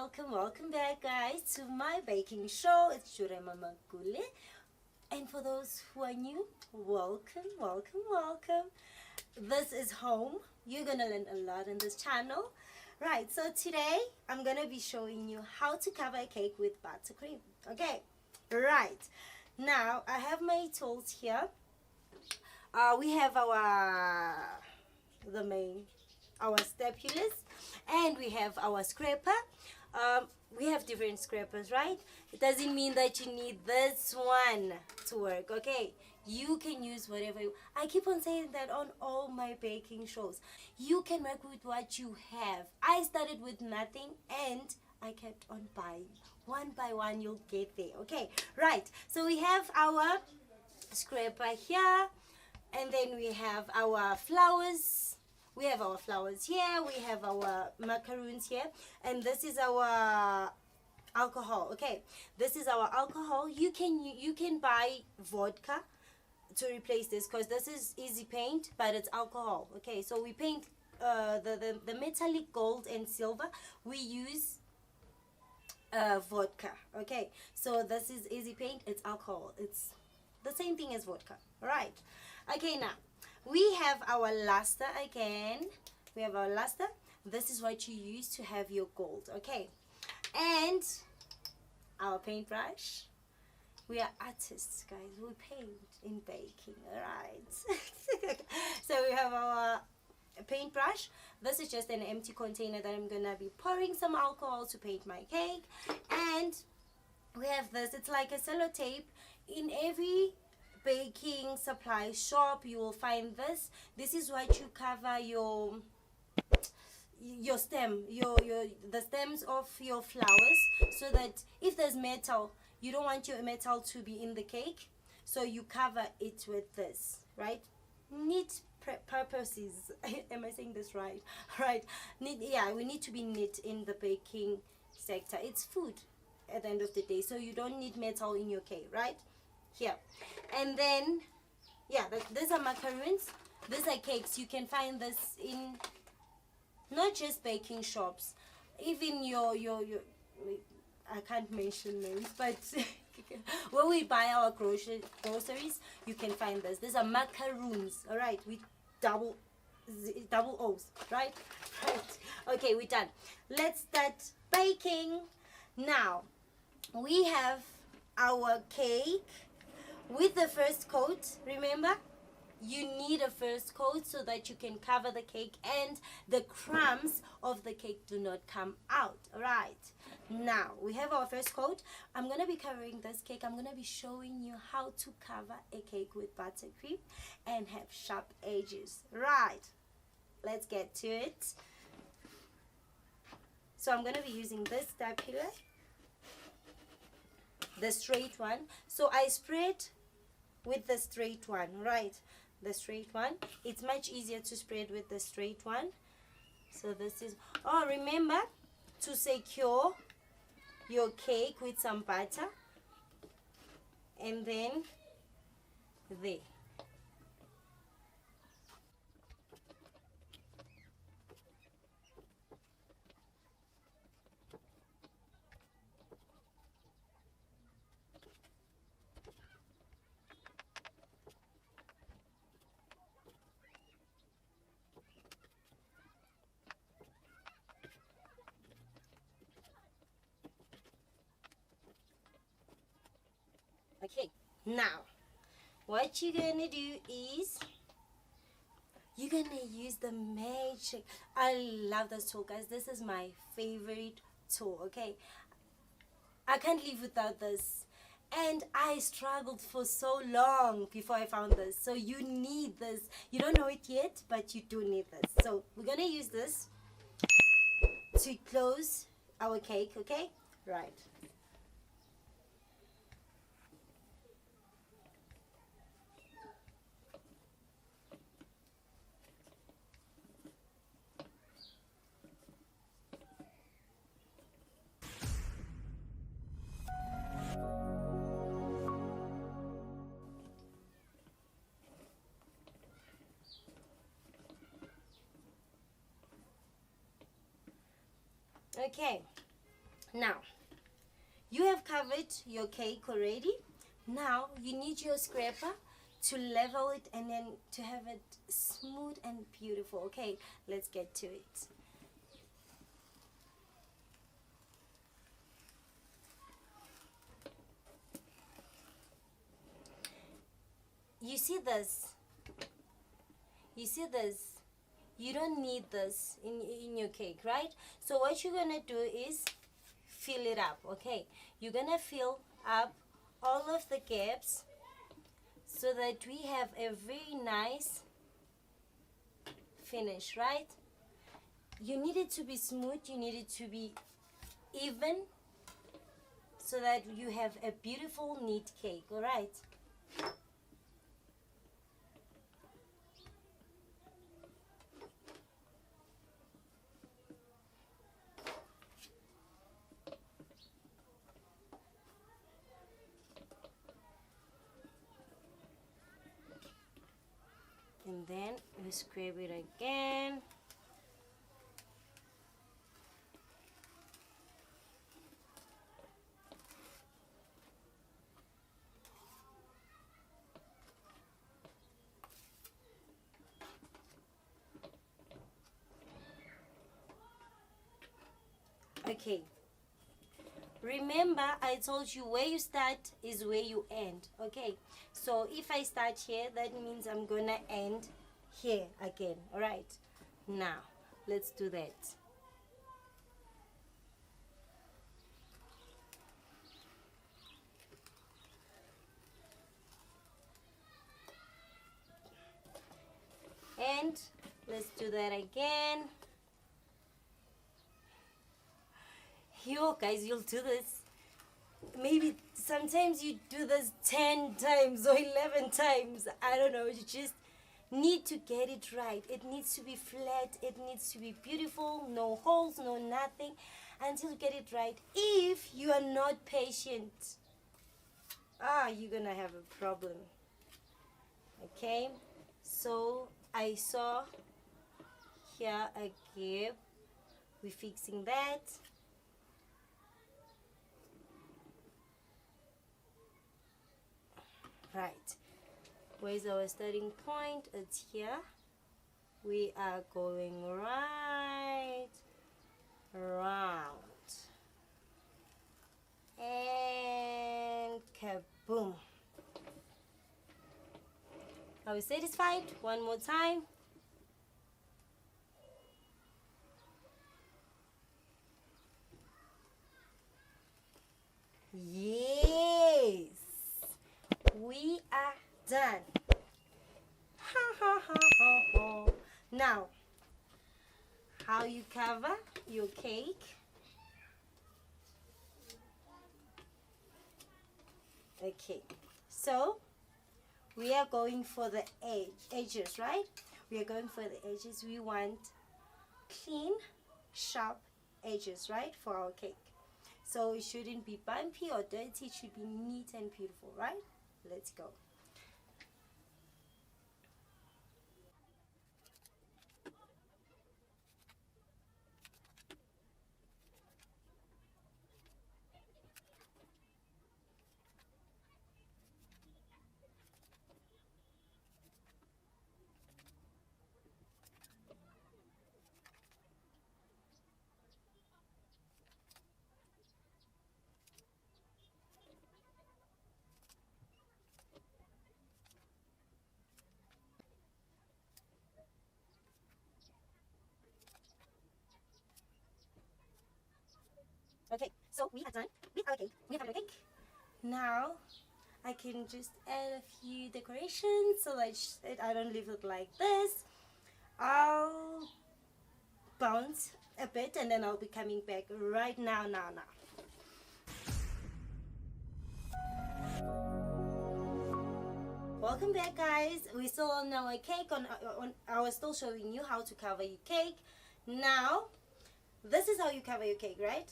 welcome back, guys, to my baking show. It's Jurema. And for those who are new, welcome. This is home. You're gonna learn a lot in this channel. Right, so today I'm gonna be showing you how to cover a cake with buttercream. Okay, right. Now I have my tools here. We have our staples, and we have our scraper. We have different scrapers, right? It doesn't mean that you need this one to work. Okay, you can use whatever I keep on saying that on all my baking shows. You can work with what you have. I started with nothing and I kept on buying. One by one you'll get there. Okay, right, so we have our scraper here, and then we have our flowers. We have our flowers here, we have our macaroons here, and this is our alcohol. Okay, this is our alcohol. You can buy vodka to replace this, because this is easy paint, but it's alcohol. Okay, so we paint the metallic gold and silver. We use vodka. Okay, so this is easy paint, it's alcohol, it's the same thing as vodka. All right, okay, now we have our luster again. We have our luster. This is what you use to have your gold. Okay, and our paintbrush. We are artists, guys. We paint in baking, right? So we have our paintbrush. This is just an empty container that I'm gonna be pouring some alcohol to paint my cake. And we have this. It's like a sellotape. In every baking supply shop you will find this. This is what you cover your stem, the stems of your flowers, so that if there's metal, you don't want your metal to be in the cake, so you cover it with this, right? Neat purposes. Am I saying this right? Right, neat. Yeah, we need to be neat in the baking sector. It's food at the end of the day, so you don't need metal in your cake, right? Here, and then yeah, these are macaroons. These are cakes. You can find this in not just baking shops, even your I can't mention names, but when we buy our groceries, you can find this. These are macaroons. All right, with double O's, right? Okay, we're done. Let's start baking. Now we have our cake with the first coat. Remember, you need a first coat so that you can cover the cake and the crumbs of the cake do not come out. All right, now we have our first coat. I'm gonna be covering this cake. I'm gonna be showing you how to cover a cake with buttercream and have sharp edges. Right, let's get to it. So I'm gonna be using this stapler, the straight one. So I spread with the straight one, right? The straight one. It's much easier to spread with the straight one. So this is, oh, remember to secure your cake with some butter, and then there. Okay, now what you're gonna do is you're gonna use the magic. I love this tool, guys. This is my favorite tool. Okay, I can't live without this, and I struggled for so long before I found this. So you need this. You don't know it yet, but you do need this. So we're gonna use this to close our cake. Okay, right. Okay, Now, you have covered your cake already. Now, you need your scraper to level it and then to have it smooth and beautiful. Okay, let's get to it. You see this? You see this? You don't need this in your cake, right? So what you're gonna do is fill it up. Okay, you're gonna fill up all of the gaps so that we have a very nice finish, right? You need it to be smooth, you need it to be even, so that you have a beautiful neat cake. All right, and then we scrape it again. Okay, remember I told you where you start is where you end. Okay, so if I start here, that means I'm gonna end here again. All right, now let's do that. And let's do that again. You guys, you'll do this. Maybe sometimes you do this 10 times or 11 times. I don't know. You just need to get it right. It needs to be flat. It needs to be beautiful. No holes, no nothing. Until you get it right. If you are not patient, you're going to have a problem. Okay? So I saw here a gap. We're fixing that. Right, where's our starting point? It's here. We are going right round and kaboom. Are we satisfied? One more time. Yes, we are done. Now, how you cover your cake? Okay, so we are going for the edges, right? We are going for the edges. We want clean, sharp edges, right, for our cake. So it shouldn't be bumpy or dirty. It should be neat and beautiful, right? Let's go. Okay, so we are done with our cake. We have our cake. Now I can just add a few decorations so that I don't leave it like this. I'll bounce a bit and then I'll be coming back right now. Welcome back, guys. We're still on our cake. I was still showing you how to cover your cake. Now, this is how you cover your cake, right?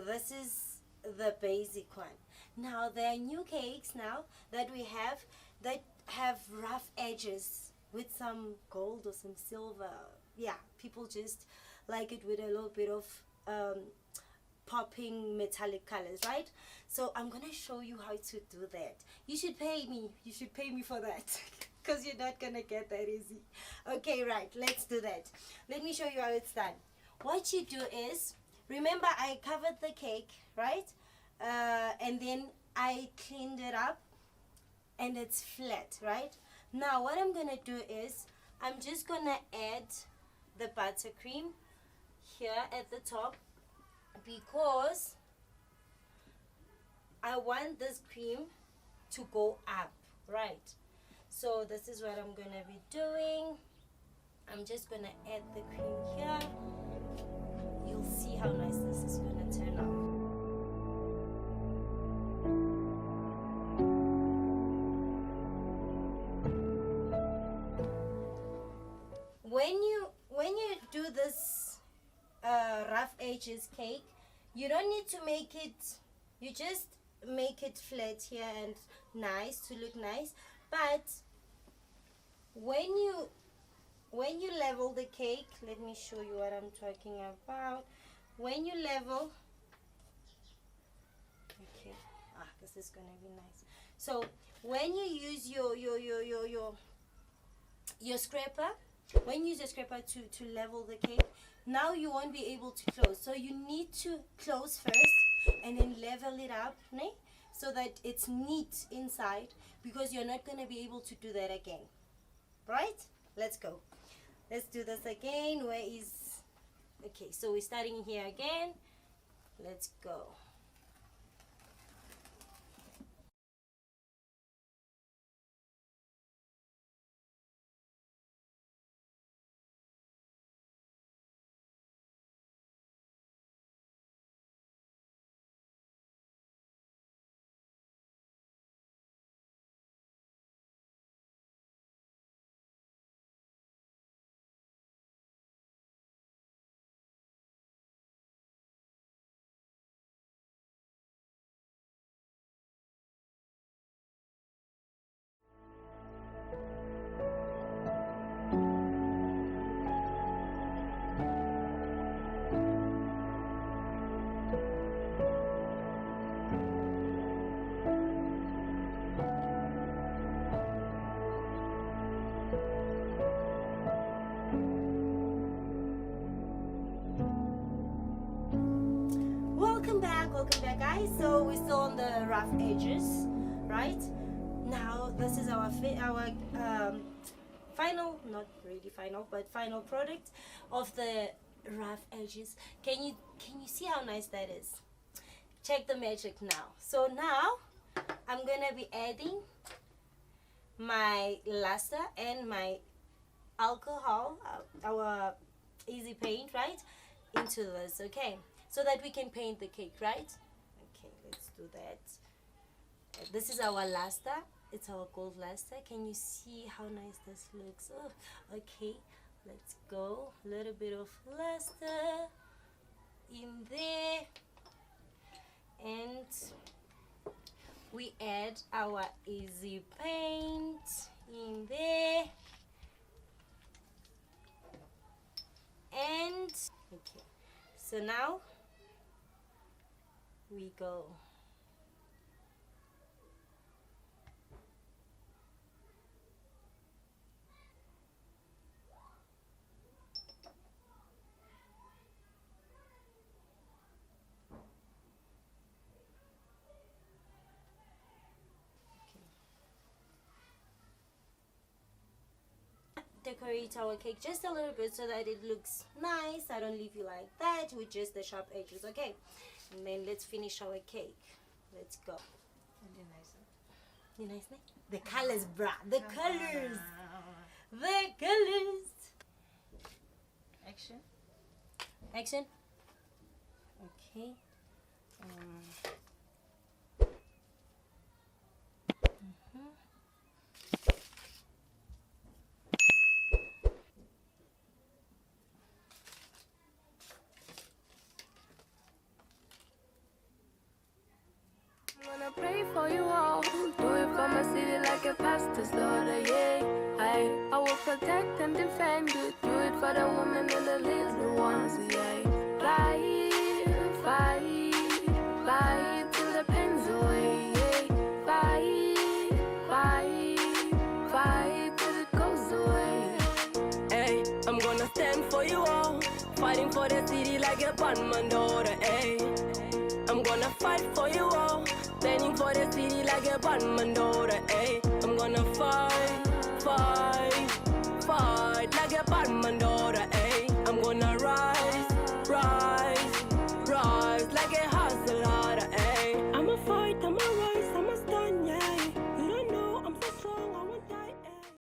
This is the basic one. Now, there are new cakes now that we have that have rough edges with some gold or some silver. Yeah, people just like it with a little bit of popping metallic colors, right? So I'm gonna show you how to do that. You should pay me for that because you're not gonna get that easy. Okay, right, let's do that. Let me show you how it's done. What you do is, remember I covered the cake, right? And then I cleaned it up and it's flat, right? Now what I'm gonna do is I'm just gonna add the buttercream here at the top because I want this cream to go up, right? So this is what I'm gonna be doing. I'm just gonna add the cream here. You'll see how nice this is gonna turn out. When you do this rough edges cake, you don't need to make it, you just make it flat here and nice to look nice. But when you level the cake, let me show you what I'm talking about. When you level, okay, this is gonna be nice. So when you use your scraper, when you use a scraper to level the cake, now you won't be able to close. So you need to close first and then level it up, né? So that it's neat inside, because you're not going to be able to do that again. Right? Let's go. Let's do this again. Where is... Okay, so we're starting here again. Let's go. Welcome back guys. So we're still on the rough edges, right? Now this is our final, not really final, but final product of the rough edges. Can you see how nice that is? Check the magic now. So now I'm gonna be adding my luster and my alcohol, our easy paint, right, into this, okay, so that we can paint the cake, right? Okay, let's do that. This is our luster. It's our gold luster. Can you see how nice this looks? Oh, okay, let's go. A little bit of luster in there, and we add our easy paint in there, and okay, so now we go. Decorate our cake just a little bit so that it looks nice. I don't leave you like that with just the sharp edges, okay? And then let's finish our cake. Let's go. You nice, the colors, bruh. The colors. The colors. Action. Action. Okay. Wanna pray for you all. Do it for my city like a pastor's daughter, yeah. I will protect and defend you. Do it for the women and the little ones, yeah. Fight, fight. for you all, fighting for the city like a Batman daughter, eh? I'm gonna fight for you all, standing for the city like a Batman daughter, eh? I'm gonna fight like a Batman daughter,